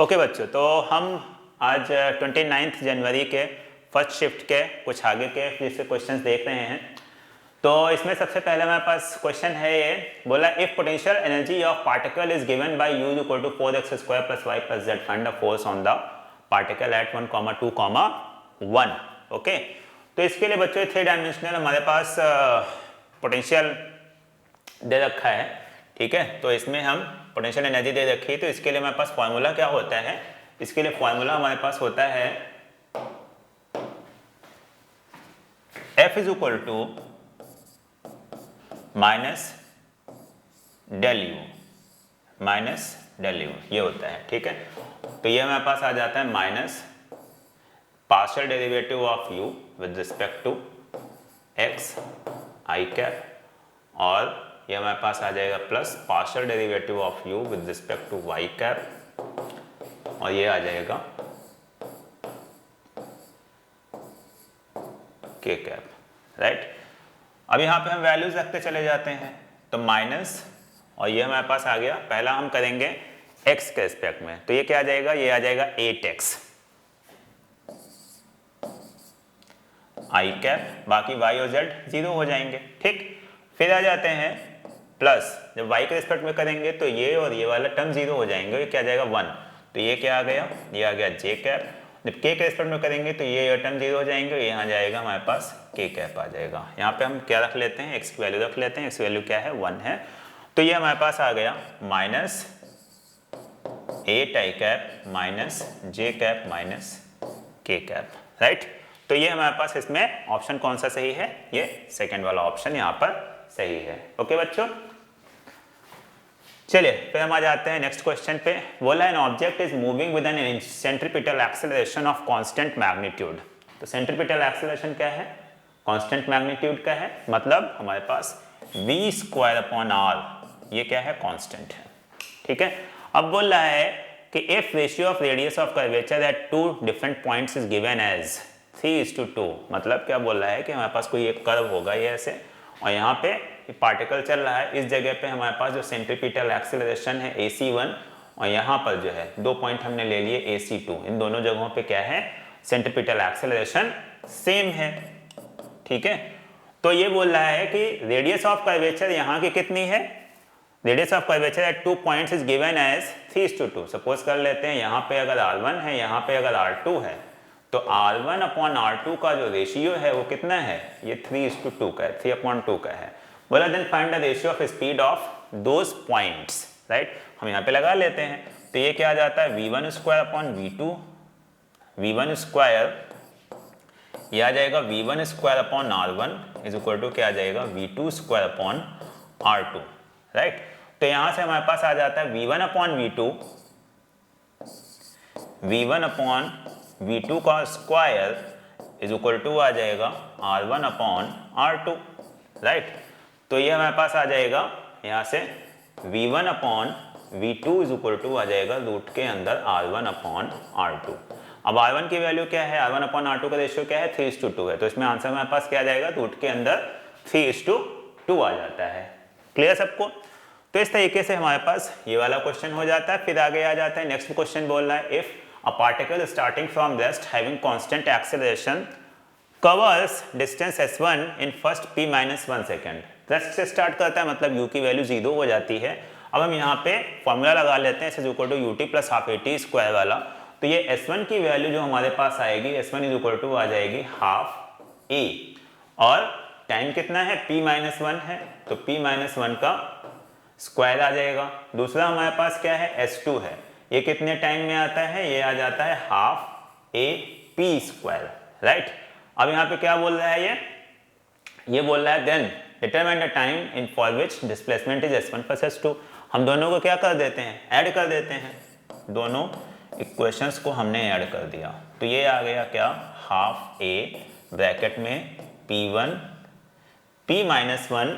Okay बच्चों, तो हम आज 29 जनवरी के फर्स्ट शिफ्ट के कुछ आगे के फिर से क्वेश्चंस देख रहे हैं। तो इसमें सबसे पहले हमारे पास क्वेश्चन है, ये बोला if potential energy of particle is given by u equal to 4x square plus y plus z, find the force on the particle at 1, 2, 1। Okay, तो इसके लिए बच्चों 3 डायमेंशनल हमारे पास पोटेंशियल दे रखा है। ठीक है, तो इसमें हम पोटेंशियल एनर्जी दे रखी है, तो इसके लिए हमारे पास फॉर्मूला क्या होता है? इसके लिए फॉर्मूला हमारे पास होता है F is equal to minus del u, ये होता है। ठीक है, तो ये हमारे पास आ जाता है minus partial derivative of u with respect to x i cap, और ये हमारे पास आ जाएगा plus partial derivative of u with respect to y cap, और ये आ जाएगा k कैप। राइट, अब यहाँ पे हम वैल्यूज रखते चले जाते हैं, तो माइनस, और ये हमारे पास आ गया, पहला हम करेंगे x के रिस्पेक्ट में, तो ये क्या आ जाएगा? ये आ जाएगा 8x आई कैप, बाकी y और z 0 हो जाएंगे। ठीक, फिर आ जाते हैं प्लस, जब y के रिस्पेक्ट में करेंगे तो ये और ये वाला टर्म 0 हो जाएंगे, ये क्या आ जाएगा 1, तो ये क्या आ गया? ये आ गया j कैप। जब k के रिस्पेक्ट में करेंगे तो ये टर्म 0 हो जाएंगे, यहाँ जाएगा हमारे पास k कैप आ जाएगा। यहाँ पे हम क्या रख लेते हैं? x की वैल्यू रख लेते हैं, x की वैल्यू क्या है? 1 है, तो ये हमारे पास आ गया minus 8 i cap minus j cap minus k cap. Right, तो ये हमारे पास इसमें ऑप्शन कौन सा सही है? ये सेकेंड वाला ऑप्शन यहाँ पर सही है। ओके बच्चों, चलिए फिर हम आ जाते हैं नेक्स्ट क्वेश्चन पे। बोला an object is moving with an centripetal acceleration of constant magnitude. तो सेंट्रीपिटल एक्सेलरेशन क्या है? कांस्टेंट मैग्नीट्यूड का है, मतलब हमारे पास v स्क्वायर अपॉन r, ये क्या है? कांस्टेंट है। ठीक है, अब बोल रहा है कि if ratio of radius of curvature at two different points is given as 3:2, मतलब क्या बोल रहा है कि हमारे पास कोई एक कर्व होगा ये ऐसे, और यहाँ पे पार्टिकल चल रहा है, इस जगह पे हमारे पास जो सेंट्रीपिटल एक्सेलरेशन है AC1, और यहाँ पर जो है 2 पॉइंट हमने ले लिए AC2, इन दोनों जगहों पे क्या है? सेंट्रीपिटल एक्सेलरेशन सेम है। ठीक है, तो ये बोल रहा है कि रेडियस ऑफ कर्वेचर यहाँ की कितनी है? Radius of curvature at 2 points is given as 3:2। Suppose कर लेते हैं यहाँ पे अगर R1 है, यहाँ पे अगर R2 है, तो R1 अपॉन R2 का जो रेशियो है वो कितना है? ये 3:2 का है, 3/2 का है। बोला then find the ratio of speed of those points. Right, हम यहाँ पे लगा लेते हैं, तो ये क्या आ जाता है? v1 square upon v2, v1 square, ये आ जाएगा v1 square upon r1 is equal to क्या आ जाएगा? v2 square upon r2। Right, तो यहाँ से हमारे पास आ जाता है v1 upon v2, v1 upon v2 का स्क्वायर इज इक्वल टू आ जाएगा r1 अपॉन r2। राइट, तो ये हमारे पास आ जाएगा यहाँ से v1 upon v2 is equal to आ जाएगा रूट के अंदर r1 अपॉन r2। अब r1 की वैल्यू क्या है? r1 अपॉन r2 का रेशियो क्या है? 3:2 है, तो इसमें आंसर हमारे पास क्या आ जाएगा? रूट के अंदर 3:2 आ जाता है। क्लियर सबको? तो इस तरीके से हमारे पास ये वाला क्वेश्चन हो जाता है। फिर आगे आ जाता है नेक्स्ट क्वेश्चन, बोल रहा है if a particle starting from rest having constant acceleration covers distance s1 in first p minus 1 second। Rest से स्टार्ट करता है, मतलब u की वैल्यू 0 हो जाती है। अब हम यहाँ पे फॉर्मूला लगा लेते हैं, s is equal to ut plus half at square वाला, तो ये s1 की वैल्यू जो हमारे पास आएगी, s1 इज इक्वल टू आ जाएगी हाफ a, और टाइम कितना है? p माइनस 1 है, तो p माइनस 1 का स्क्वायर आ जाएगा। दूसरा हमारे पास क्या है? s2 है, ये कितने टाइम में आता है? ये आ जाता है half A P square. Right, अब यहाँ पे क्या बोल रहा है? ये बोल रहा है then determine the time in for which displacement is s1 plus s2। हम दोनों को क्या कर देते हैं? ऐड कर देते हैं, दोनों इक्वेशंस को हमने ऐड कर दिया, तो ये आ गया क्या? हाफ ए ब्रैकेट में p1 p माइनस 1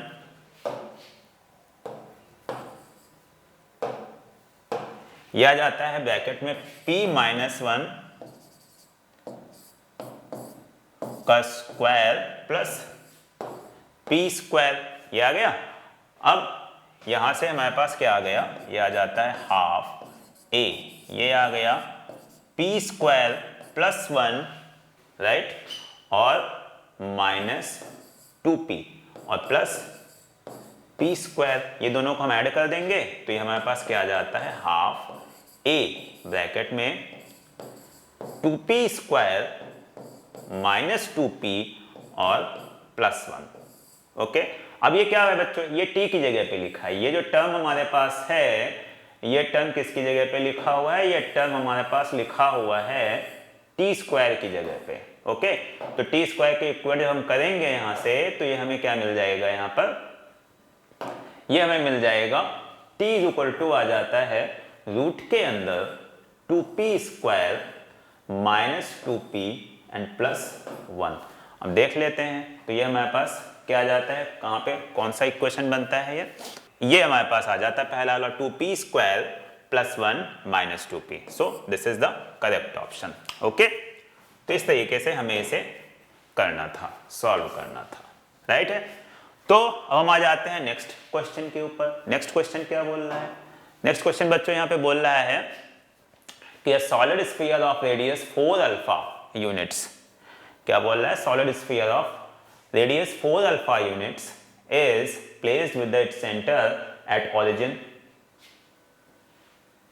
यह आ जाता है ब्रैकेट में p माइनस 1 का स्क्वायर प्लस p स्क्वायर, ये आ गया। अब यहां से हमारे पास क्या आ गया? ये आ जाता है हाफ a ये आ गया पी स्क्वायर प्लस 1, राइट, और माइनस 2p और प्लस पी स्क्वायर, ये दोनों को हम ऐड कर देंगे तो ये हमारे पास क्या आ जाता है, हाफ a ब्रैकेट में 2p स्क्वायर माइनस 2p और प्लस 1। ओके, अब ये क्या है बच्चों, ये t की जगह पे लिखा है, ये जो टर्म हमारे पास है ये टर्म किसकी जगह पे लिखा हुआ है, ये टर्म हमारे पास लिखा हुआ है टी स्क्वायर की जगह पे। ओके, तो टी स्क्वायर के इक्वल जब हम करेंगे यहां से तो ये हमें क्या मिल जाएगा, यहां पर ये हमें मिल जाएगा t इज इक्वल टू आ जाता है रूट के अंदर 2p square minus 2p and plus 1। अब देख लेते हैं तो ये हमारे पास क्या आ जाता है, कहां पे कौन सा इक्वेशन बनता है, ये हमारे पास आ जाता है पहला वाला 2p square plus 1 minus 2p। So this is the correct option. Okay, तो इस तरीके से हमें इसे करना था, सॉल्व करना था, राइट है। तो अब हम आ जाते हैं नेक्स्ट क्वेश्चन के ऊपर। नेक्स्ट क्वेश्चन क्या बोल रहा है, नेक्स्ट क्वेश्चन बच्चों यहाँ पे बोल रहा है कि a solid sphere of radius 4 alpha units, क्या बोल रहा है, solid sphere of radius 4 alpha units is placed with its center at origin।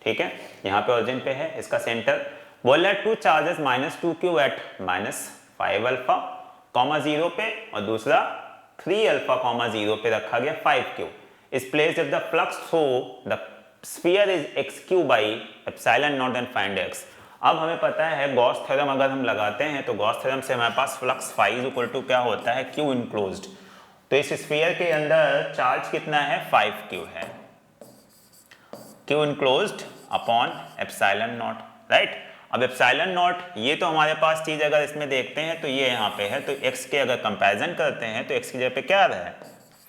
ठीक है, यहाँ पे origin पे है, इसका सेंटर बोल रहा है 2 charges minus 2q at minus 5 alpha comma 0 पे और दूसरा 3 अल्फा कॉमा 0 पे रखा गया 5q is placed if the flux through the sphere is xq by epsilon naught and find x। अब हमें पता है गॉस थ्योरम अगर हम लगाते हैं तो गॉस थ्योरम से हमारे पास flux phi is equal to क्या होता है, q इनक्लोज्ड। तो इस स्फीयर के अंदर चार्ज कितना है, 5q है, q enclosed upon epsilon not, right. अब एप्सिलॉन नॉट ये तो हमारे पास चीज अगर इसमें देखते हैं तो ये यहाँ पे है, तो x के अगर कंपैरिजन करते हैं तो x की जगह पे क्या आ रहा है,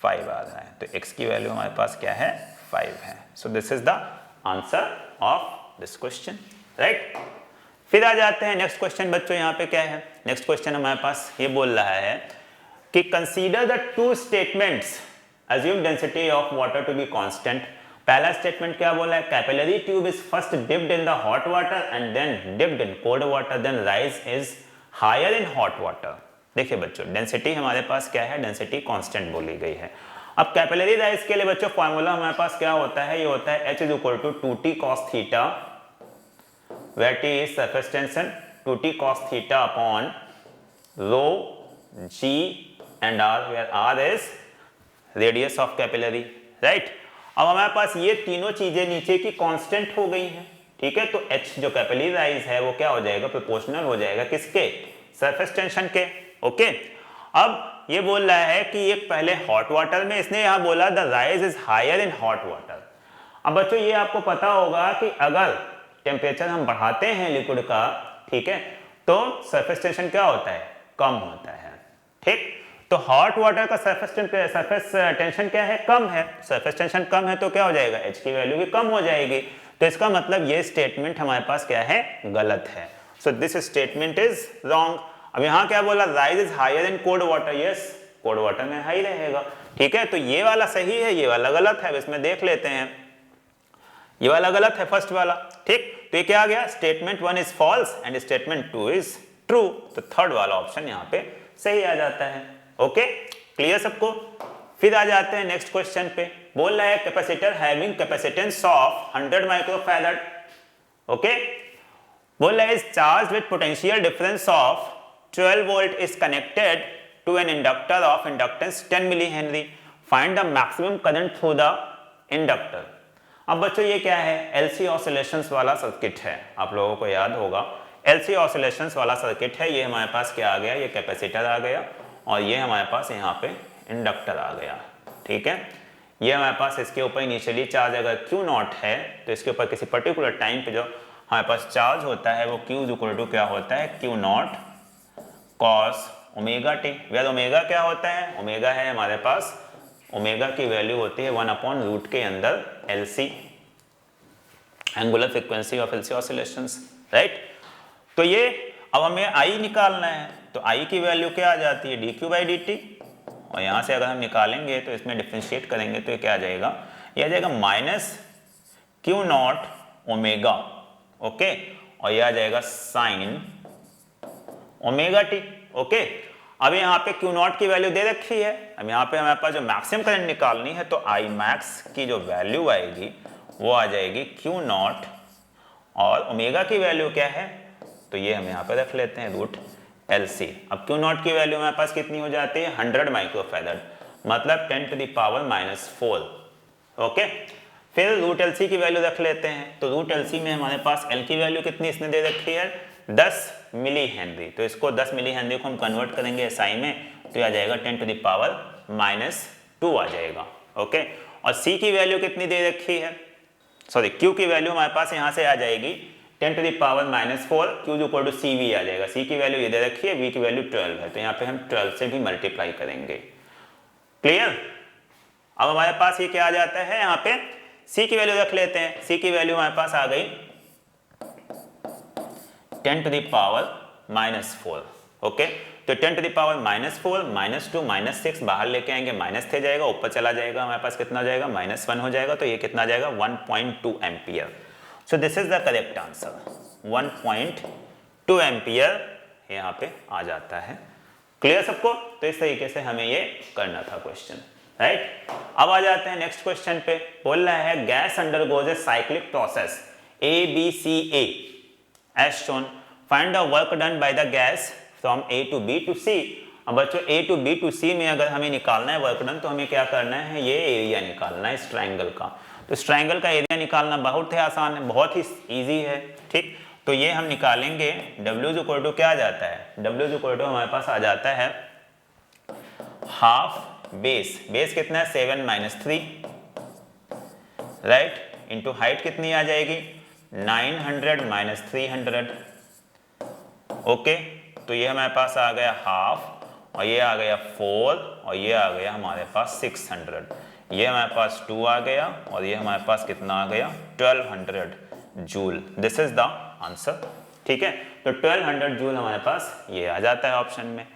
5 आ रहा है, तो x की वैल्यू हमारे पास क्या है, 5 है। So this is the answer of this question, right. फिर आ जाते हैं नेक्स्ट क्वेश्चन बच्चों, यहाँ पे क्या है, नेक्स्ट क्वेश्चन हमारे पास ये बोल रहा है कि consider the two statements assume density of water to be constant. पहला स्टेटमेंट क्या बोला है, capillary tube is first dipped in the hot water and then dipped in cold water, then rise is higher in hot water. देखिए बच्चों, density हमारे पास क्या है, density constant बोली गई है। अब कैपिलरी राइज के लिए बच्चों फॉर्मूला हमारे पास क्या होता है, ये होता है h is equal to 2t cos theta where t is surface tension, 2t cos theta upon rho g and r where r is radius of capillary, right। अब हमारे पास ये तीनों चीजें नीचे की कांस्टेंट हो गई हैं, ठीक है। तो h जो कैपिलरी राइज है वो क्या हो जाएगा, प्रोपोर्शनल हो जाएगा किसके, सरफेस टेंशन के। ओके, अब ये बोल रहा है कि ये पहले हॉट वाटर में, इसने यहां बोला the rise is higher in hot water. अब बच्चों ये आपको पता होगा कि अगर टेम्परेचर हम बढ़ाते हैं लिक्विड का, ठीक है, तो सरफेस टेंशन क्या होता है, कम होता है, ठीक। तो हॉट वाटर का सरफेस टेंशन क्या है, कम है। सरफेस टेंशन कम है तो क्या हो जाएगा, h की वैल्यू भी कम हो जाएगी। तो इसका मतलब ये स्टेटमेंट हमारे पास क्या है, गलत है। So this statement is wrong. अब यहाँ क्या बोला, rise is higher in cold water, yes cold water में हाई रहेगा, ठीक है। तो ये वाला सही है, ये वाला गलत है। अब इसमें देख लेते हैं, ये वाला गलत है फर्स्ट वाला, ठीक। तो ये क्या आ गया, statement 1 is false and statement 2 is true. तो थर्ड वाला ऑप्शन यहाँ पे सही आ जाता है। ओके, क्लियर सबको। फिर आ जाते हैं नेक्स्ट क्वेश्चन पे, बोल रहा है capacitor having capacitance of 100 microfarad. Okay, बोल रहा है is charge with potential difference of 12 volt is connected to an inductor of inductance 10 milli henry, find the maximum current through the inductor. अब बच्चों ये क्या है, एलसी ऑसिलेशंस वाला circuit है, आप लोगों को याद होगा एलसी ऑसिलेशंस वाला सर्किट है। ये हमारे पास क्या आ गया, ये कैपेसिटर आ गया और ये हमारे पास यहाँ पे इंडक्टर आ गया, ठीक है। ये हमारे पास इसके ऊपर इनिशियली चार्ज अगर Q नॉट है तो इसके ऊपर किसी पर्टिकुलर टाइम पे जो हमारे पास चार्ज होता है वो Q इक्वल टू क्या होता है, Q not cos omega T, where omega क्या होता है, ओमेगा है हमारे पास, ओमेगा की वैल्यू होती है 1/रूट के अंदर LC, angular frequency of LC oscillations, right. तो ये अब हमें I निकालना है, तो I की वैल्यू क्या आ जाती है, dq/dt, और यहाँ से अगर हम निकालेंगे तो इसमें डिफरेंशिएट करेंगे तो ये क्या आ जाएगा, ये आ जाएगा minus Q not omega, okay, और ये आ जाएगा साइन ओमेगा टी। ओके, अब यहाँ पे क्यू नॉट की वैल्यू दे रखी है, अब यहाँ पे हमारे पास जो मैक्सिमम करंट निकालनी है तो आई मैक्स की जो वैल्यू आएगी वो आ जाएगी क्यू नॉट, और ओमेगा की वैल्यू क्या है, तो ये हम यहाँ पे रख लेते हैं रूट एल सी। अब क्यू नॉट की वैल्यू हमारे पास कितनी हो जाती है 100 माइक्रोफैराड, मतलब 10 टू द पावर -4। ओके, फिर रूट एल सी की वैल्यू रख लेते हैं, तो रूट एल सी में हमारे पास एल की वैल्यू कितनी इसने दे रखी है 10 मिली हेनरी, तो इसको 10 मिली हेनरी को हम कन्वर्ट करेंगे एसआई में, तो आ जाएगा 10 टू द पावर -2 आ जाएगा। ओके, और सी की वैल्यू कितनी दे रखी है, सॉरी क्यू की वैल्यू हमारे पास यहाँ से आ जाएगी 10 to the power -4, Q equal to C V आ जाएगा। सी की वैल्यू ये दे रखी है, वी की वैल्यू 12 है, तो यहाँ पे हम 12 से भी मल्टीप्लाई करेंगे। क्लियर? अब हमारे पास ये क्या आ जाता है, यहाँ पे सी की वैल्यू रख लेते हैं, सी की वैल्यू हमारे पास आ गई 10 टू द पावर -4। ओके, तो 10 टू द पावर -4 -2 -6 बाहर लेके आएंगे, माइनस थे जाएगा, ऊपर चला जाएगा, हमारे पास कितना हो जाएगा -1 हो जाएगा, तो ये कितना आ जाएगा 1.2 ampere. So this is the correct answer, 1.2 ampere यहाँ पे आ जाता है। क्लियर सबको? तो इस तरीके से हमें ये करना था क्वेश्चन, राइट। अब आ जाते हैं नेक्स्ट क्वेश्चन पे। बोल रहा है gas undergoes a cyclic process ABCA as shown, find the work done by the gas from A to B to C। अब बच्चों A to B to C में अगर हमें निकालना है वर्क डन, तो हमें क्या करना है, ये एरिया निकालना है इस ट्राइंगल का। तो इस ट्राइंगल का एरिया निकालना बहुत ही आसान है, बहुत ही इजी है, ठीक। तो ये हम निकालेंगे, W इक्वल टू क्या आ जाता है, W इक्वल टू हमारे पास आ जाता है हाफ बेस, बेस कितना है 7 - 3, राइट, इंटू हाइट कितनी आ जाएगी 900 - 300। ओके, तो ये हमारे पास आ गया हाफ, और ये आ गया 4, और ये आ गया हमारे पास 600, ये हमारे पास 2 आ गया, और ये हमारे पास कितना आ गया 1200 joule. This is the answer, ठीक है। तो 1200 जूल हमारे पास ये आ जाता है ऑप्शन में।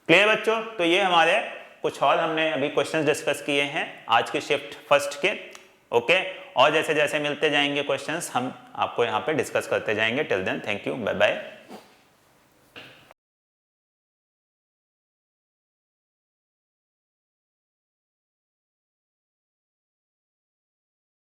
क्लियर बच्चों? तो ये हमारे कुछ और हमने अभी क्वेश्चंस डिस्कस किए हैं आज की शिफ्ट फर्स्ट के। ओके, और जैसे जैसे मिलते जाएंगे क्वेश्चंस हम आपको यहाँ पे डिस्कस करते जाएंगे। Till then thank you, bye bye.